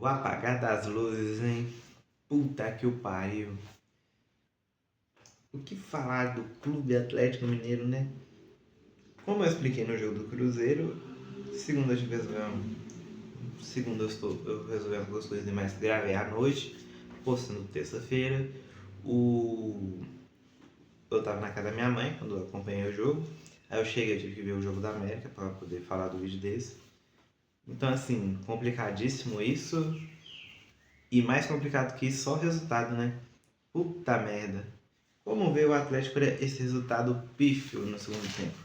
O apagar das luzes, hein? Puta que o pariu. O que falar do Clube Atlético Mineiro, né? Como eu expliquei no jogo do Cruzeiro, segunda eu resolvi algumas coisas demais, gravei à noite, postando terça-feira. Eu tava na casa da minha mãe quando eu acompanhei o jogo. Aí eu cheguei, eu tive que ver o jogo da América para poder falar do vídeo desse. Então assim, complicadíssimo isso. E mais complicado que isso, só o resultado, né? Puta merda. Como veio o Atlético para esse resultado pífio no segundo tempo?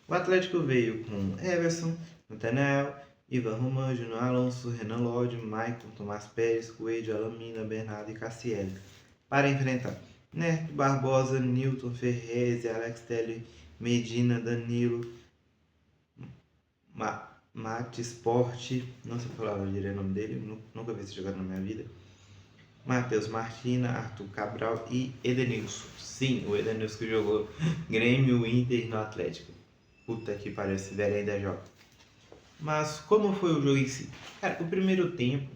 O Atlético veio com Everson, Nathanael, Ivan Roman, Júnior Alonso, Renan Lodge, Maicon, Tomás Pérez, Coelho, Alamina, Bernardo e Cassiele para enfrentar Neto, Barbosa, Newton, Ferrez, Alex Telles, Medina, Danilo, Mate Sport, não sei falar direito o nome dele, nunca vi esse jogador na minha vida. Matheus Martina, Arthur Cabral e Edenilson. Sim, o Edenilson que jogou Grêmio, Inter no Atlético. Puta que pariu, esse velho ainda joga. Mas como foi o jogo em si? Cara, o primeiro tempo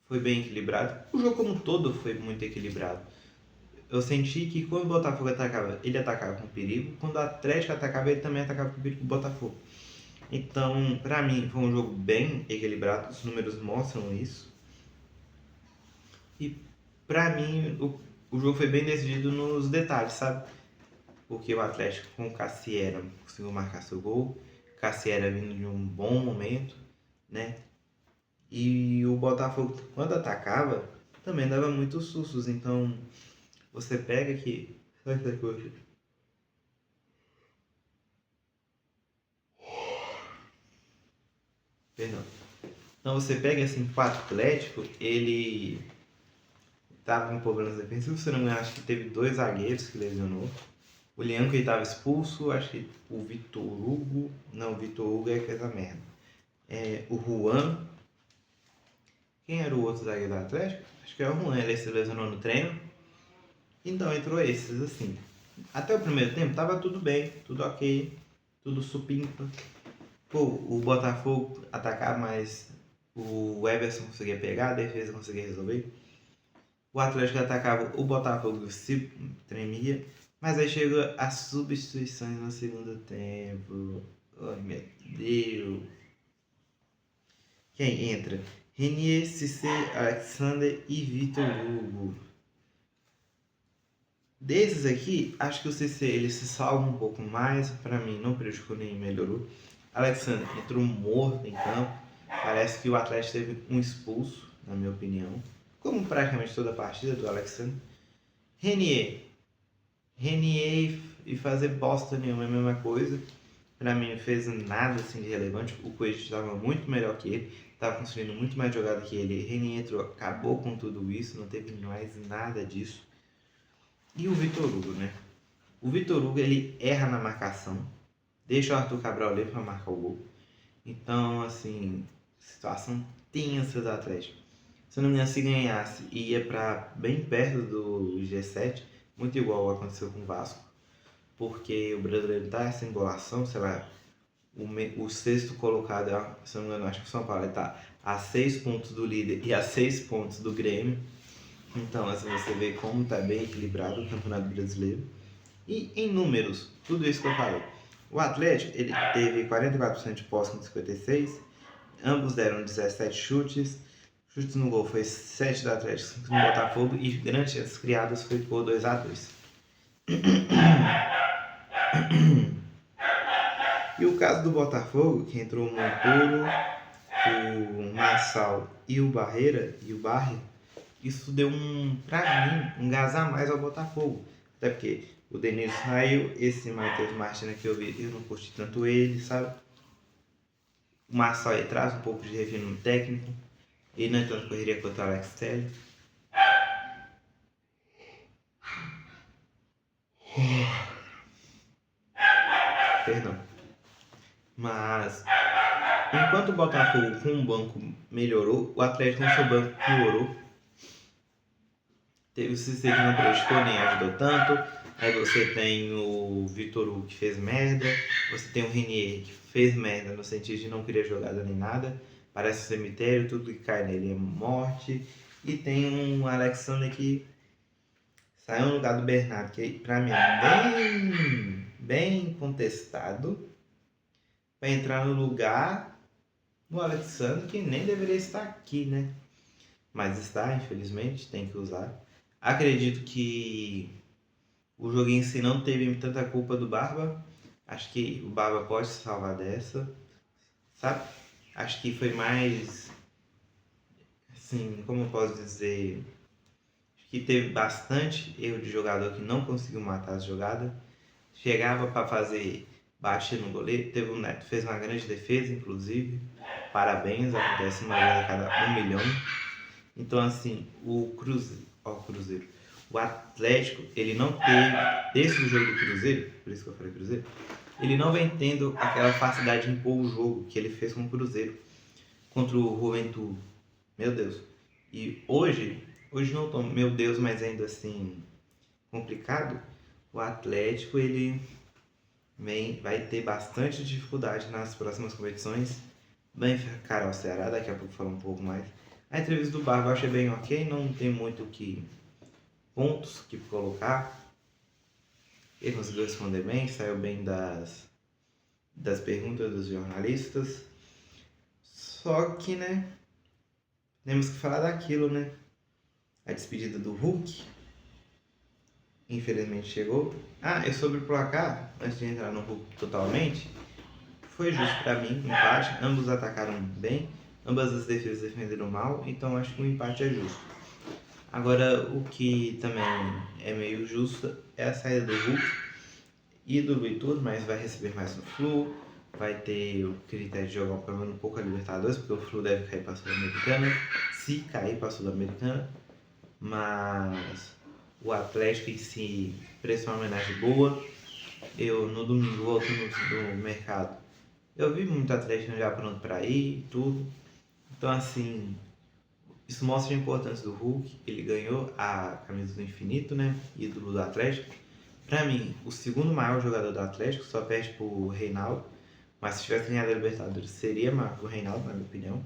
foi bem equilibrado. O jogo como um todo foi muito equilibrado. Eu senti que quando o Botafogo atacava, ele atacava com perigo. Quando o Atlético atacava, ele também atacava com perigo com o Botafogo. Então, pra mim, foi um jogo bem equilibrado. Os números mostram isso. E pra mim, o jogo foi bem decidido nos detalhes, sabe? Porque o Atlético com o Cassiera conseguiu marcar seu gol. Cassiera vindo de um bom momento, né? E o Botafogo, quando atacava, também dava muitos sustos. Então, você pega que... Essa coisa. Perdão. Então, você pega assim, o Atlético, ele tava com problemas defensivos. Se não me engano, acho que teve 2 zagueiros que lesionou. O Leão que estava expulso, acho que o Vitor Hugo... Não, o Vitor Hugo é que fez a merda. O Juan. Quem era o outro zagueiro do Atlético? Acho que é o Juan, ele se lesionou no treino. Então entrou esses, assim. Até o primeiro tempo tava tudo bem, tudo ok, tudo supimpa. Pô, o Botafogo atacava, mas o Everson conseguia pegar, a defesa conseguia resolver. O Atlético atacava, o Botafogo se tremia. Mas aí chegou as substituições no segundo tempo. Ai meu Deus. Quem entra? Renier, Cissé, Alexander e Vitor Hugo. Desses aqui, acho que o CC ele se salva um pouco mais. Para mim, não prejudicou nem melhorou. Alexandre entrou morto em campo. Parece que o Atlético teve um expulso, na minha opinião. Como praticamente toda a partida do Alexandre. Renier e fazer bosta nenhuma é a mesma coisa. Para mim, não fez nada assim de relevante. O Coelho estava muito melhor que ele. Estava construindo muito mais jogada que ele. Renier entrou, acabou com tudo isso. Não teve mais nada disso. E o Vitor Hugo, né? O Vitor Hugo, ele erra na marcação, deixa o Arthur Cabral livre para marcar o gol. Então, assim, situação tensa do Atlético. Se eu não me engano, se ganhasse, ia para bem perto do G7, muito igual aconteceu com o Vasco, porque o brasileiro tá essa embolação, sei lá, o sexto colocado, se eu não me engano, acho que o São Paulo está a 6 pontos do líder e a 6 pontos do Grêmio. Então, assim, você vê como está bem equilibrado o Campeonato Brasileiro. E em números, tudo isso que eu falei. O Atlético ele teve 44% de posse com 56, ambos deram 17 chutes. Chutes no gol foi 7 do Atlético, 5 do Botafogo e grandes chances criadas foi por 2-2. E o caso do Botafogo, que entrou o Montoro, o Marçal e o Barreira e o Barre, isso deu pra mim, um gás a mais ao Botafogo. Até porque o Denilson saiu, esse Matheus Martina que eu vi, eu não curti tanto ele, sabe? O Marçal aí traz um pouco de refino técnico. Ele não é tanto correria quanto o Alex Telles. Perdão. Mas enquanto o Botafogo com o banco melhorou, o Atlético com seu banco piorou. Teve o Cissé que não prejudicou nem ajudou tanto. Aí você tem o Vitor Hugo que fez merda. Você tem o Renier que fez merda no sentido de não querer jogada nem nada. parece um cemitério, tudo que cai nele é morte. E tem um Alexander que saiu no lugar do Bernardo, que pra mim é bem contestado, para entrar no lugar do Alexander, que nem deveria estar aqui, né? Mas está, infelizmente, tem que usar. Acredito que o jogo em si não teve tanta culpa do Barba. Acho que o Barba pode se salvar dessa, sabe? Acho que foi mais, assim, como eu posso dizer, acho que teve bastante erro de jogador que não conseguiu matar as jogadas. Chegava para fazer baixo no goleiro, teve um Neto, fez uma grande defesa, inclusive. Parabéns, acontece uma vez a cada 1 milhão. Então, assim, Cruzeiro, o Atlético, ele não teve, desde o jogo do Cruzeiro, por isso que eu falei Cruzeiro, ele não vem tendo aquela facilidade de impor o jogo que ele fez com o Cruzeiro contra o Juventude. Meu Deus. E hoje não tô, meu Deus, mas ainda assim complicado. O Atlético, ele vai ter bastante dificuldade nas próximas competições. Vai encarar o Ceará, daqui a pouco falar um pouco mais. A entrevista do Barba eu achei bem ok, não tem muito pontos que colocar. Ele conseguiu responder bem, saiu bem das perguntas dos jornalistas. Só que, né, temos que falar daquilo, né? A despedida do Hulk, infelizmente chegou. E sobre o placar, antes de entrar no Hulk totalmente, foi justo para mim, empate. Ambos atacaram bem, ambas as defesas defenderam mal, então acho que o empate é justo. Agora, o que também é meio justo é a saída do Hulk e do Luitur, mas vai receber mais no Flu, vai ter o critério de jogar pelo menos um pouco a Libertadores, porque o Flu deve cair para a Sul-Americana, se cair para a Sul-Americana, mas o Atlético em si prestou uma homenagem boa. Eu, no domingo, voltando do mercado, eu vi muito Atlético já pronto para ir e tudo. Então, assim, isso mostra a importância do Hulk. Ele ganhou a camisa do infinito, né? Ídolo do Atlético. Pra mim, o segundo maior jogador do Atlético, só perde pro Reinaldo. Mas se tivesse ganhado a Libertadores, seria maior que o Reinaldo, na minha opinião.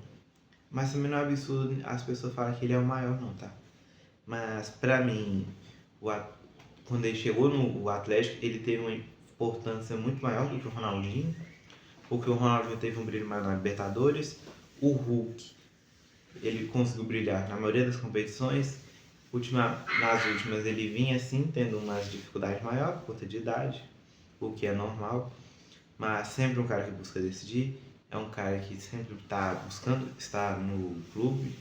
Mas também não é absurdo as pessoas falam que ele é o maior, não, tá? Mas pra mim, quando ele chegou no Atlético, ele teve uma importância muito maior do que o Ronaldinho. Porque o Ronaldinho teve um brilho maior na Libertadores. O Hulk, ele conseguiu brilhar na maioria das competições. Nas últimas ele vinha assim, tendo umas dificuldades maiores por conta de idade, o que é normal. Mas sempre um cara que busca decidir, é um cara que sempre está buscando estar no clube,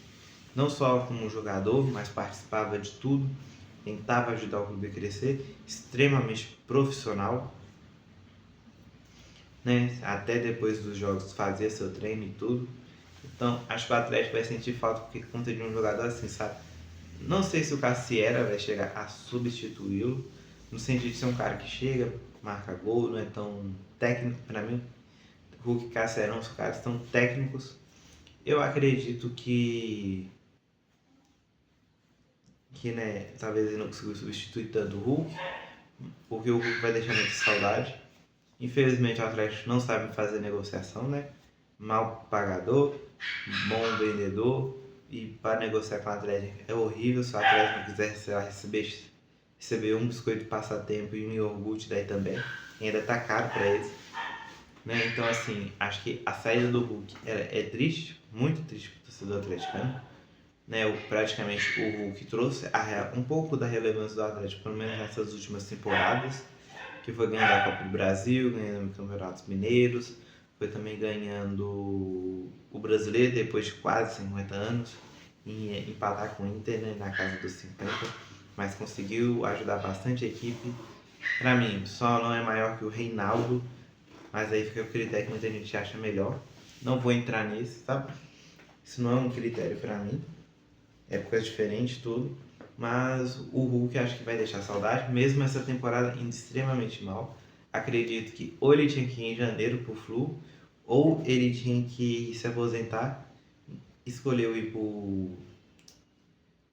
não só como jogador, mas participava de tudo, tentava ajudar o clube a crescer, extremamente profissional, né? Até depois dos jogos fazia seu treino e tudo. Então acho que o Atlético vai sentir falta por conta de um jogador assim, sabe? Não sei se o Cassiera vai chegar a substituí-lo, no sentido de ser um cara que chega, marca gol, não é tão técnico para mim. Hulk e Cassiera são caras tão técnicos. Eu acredito que né, talvez ele não conseguiu substituir tanto o Hulk, porque o Hulk vai deixar muita saudade. Infelizmente o Atlético não sabe fazer negociação, né? Mal pagador, bom vendedor, e para negociar com o Atlético é horrível. Se o Atlético não quiser, sei lá, receber um biscoito de passatempo e um iogurte daí também, e ainda tá caro para eles, né? Então, assim, acho que a saída do Hulk é triste, muito triste para o torcedor atleticano, né? Praticamente o Hulk trouxe um pouco da relevância do Atlético, pelo menos nessas últimas temporadas, que foi ganhando a Copa do Brasil, ganhando campeonatos mineiros, foi também ganhando o brasileiro depois de quase 50 anos, e empatar com o Inter, né, na casa dos 50, mas conseguiu ajudar bastante a equipe. Para mim, só não é maior que o Reinaldo, mas aí fica o critério que muita gente acha melhor. Não vou entrar nisso, sabe? Isso não é um critério para mim, épocas diferentes, tudo. Mas o Hulk acho que vai deixar saudade, mesmo essa temporada indo extremamente mal. Acredito que ou ele tinha que ir em janeiro pro Flu, ou ele tinha que se aposentar, escolheu ir pro...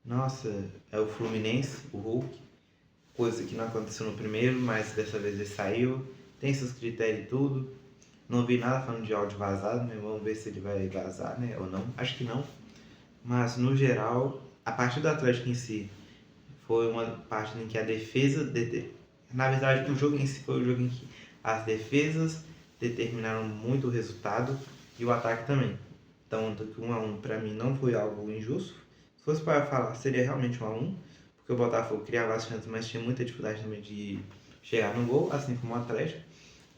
Nossa, é o Fluminense, o Hulk. Coisa que não aconteceu no primeiro, mas dessa vez ele saiu. Tem seus critérios e tudo. Não vi nada falando de áudio vazado, né? Vamos ver se ele vai vazar, né? Ou não. Acho que não. Mas, no geral, a partida do Atlético em si foi uma partida em que a defesa... Na verdade, o jogo em si foi um jogo em que as defesas determinaram muito o resultado e o ataque também. Então, 1-1 para mim não foi algo injusto. Se fosse para falar, seria realmente 1-1, porque o Botafogo criava as chances, mas tinha muita dificuldade também de chegar no gol, assim como o Atlético.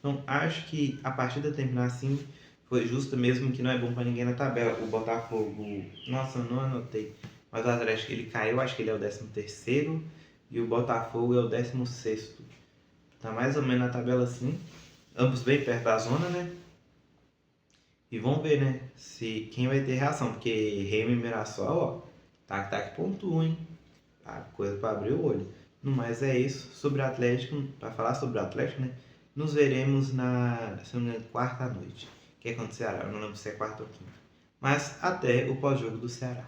Então, acho que a partida terminar assim foi justa, mesmo que não é bom para ninguém na tabela. O Botafogo, nossa, eu não anotei, mas o Atlético ele caiu, acho que ele é o 13º e o Botafogo é o 16º. Tá mais ou menos na tabela assim, ambos bem perto da zona, né? E vamos ver, né, se quem vai ter reação, porque Remo e Mirassol, ó, tá que pontua, hein? Tá, coisa para abrir o olho. No mais é isso. Sobre o Atlético, para falar sobre o Atlético, né? Nos veremos na, se não me engano, quarta-noite, que é contra o Ceará. Eu não lembro se é quarta ou quinta. Mas até o pós-jogo do Ceará.